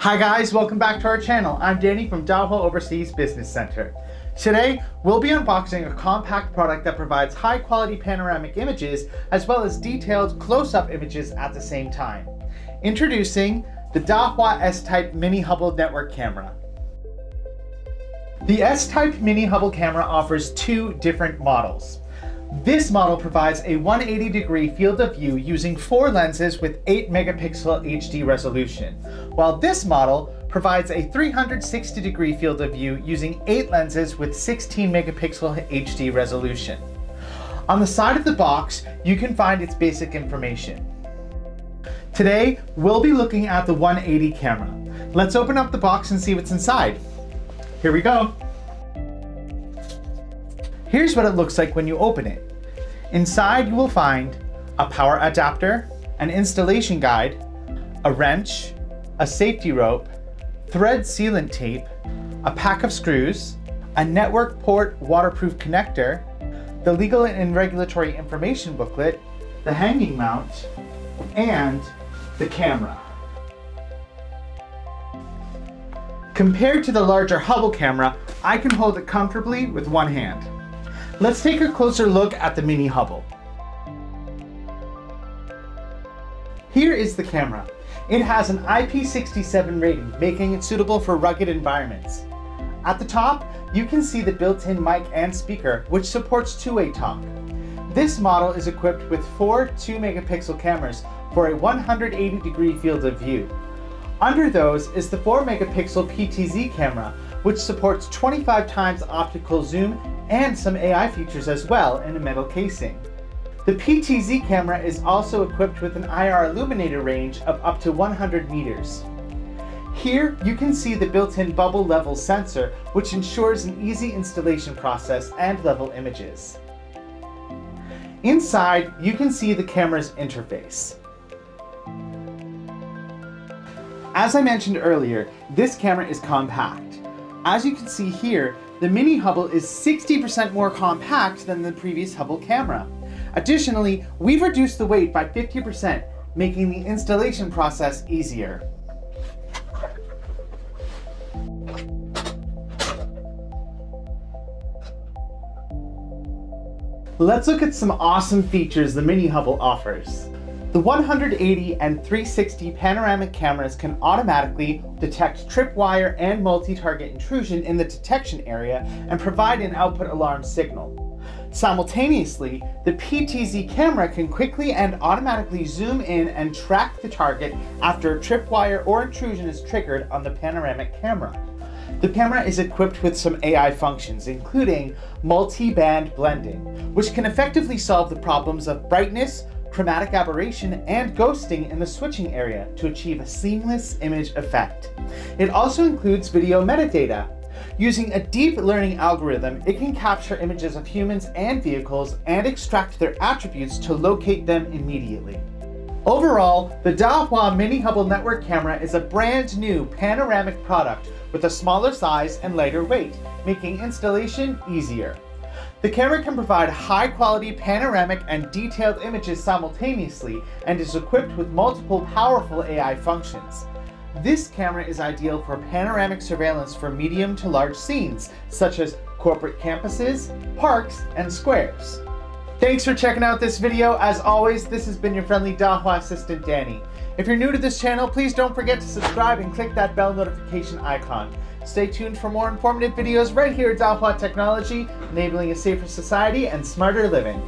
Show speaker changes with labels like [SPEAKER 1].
[SPEAKER 1] Hi guys, welcome back to our channel. I'm Danny from Dahua Overseas Business Center. Today, we'll be unboxing a compact product that provides high quality panoramic images as well as detailed close-up images at the same time. Introducing the Dahua S-Type Mini Hubble network camera. The S-Type Mini Hubble camera offers two different models. This model provides a 180-degree field of view using 4 lenses with 8 megapixel HD resolution, while this model provides a 360-degree field of view using 8 lenses with 16 megapixel HD resolution. On the side of the box, you can find its basic information. Today, we'll be looking at the 180 camera. Let's open up the box and see what's inside. Here we go. Here's what it looks like when you open it. Inside you will find a power adapter, an installation guide, a wrench, a safety rope, thread sealant tape, a pack of screws, a network port waterproof connector, the legal and regulatory information booklet, the hanging mount, and the camera. Compared to the larger Hubble camera, I can hold it comfortably with one hand. Let's take a closer look at the Mini Hubble. Here is the camera. It has an IP67 rating, making it suitable for rugged environments. At the top, you can see the built-in mic and speaker, which supports two-way talk. This model is equipped with 4 2-megapixel cameras for a 180-degree field of view. Under those is the 4-megapixel PTZ camera, which supports 25 times optical zoom and some AI features as well in a metal casing. The PTZ camera is also equipped with an IR illuminator range of up to 100 meters. Here you can see the built-in bubble level sensor, which ensures an easy installation process and level images. Inside, you can see the camera's interface. As I mentioned earlier, this camera is compact. As you can see here, the Mini Hubble is 60% more compact than the previous Hubble camera. Additionally, we've reduced the weight by 50%, making the installation process easier. Let's look at some awesome features the Mini Hubble offers. The 180 and 360 panoramic cameras can automatically detect tripwire and multi-target intrusion in the detection area and provide an output alarm signal. Simultaneously, the PTZ camera can quickly and automatically zoom in and track the target after a tripwire or intrusion is triggered on the panoramic camera. The camera is equipped with some AI functions, including multi-band blending, which can effectively solve the problems of brightness, chromatic aberration, and ghosting in the switching area to achieve a seamless image effect. It also includes video metadata. Using a deep learning algorithm, it can capture images of humans and vehicles and extract their attributes to locate them immediately. Overall, the Dahua Mini Hubble network camera is a brand new panoramic product with a smaller size and lighter weight, making installation easier. The camera can provide high-quality panoramic and detailed images simultaneously and is equipped with multiple powerful AI functions. This camera is ideal for panoramic surveillance for medium to large scenes, such as corporate campuses, parks, and squares. Thanks for checking out this video. As always, this has been your friendly Dahua assistant, Danny. If you're new to this channel, please don't forget to subscribe and click that bell notification icon. Stay tuned for more informative videos right here at Dahua Technology, enabling a safer society and smarter living.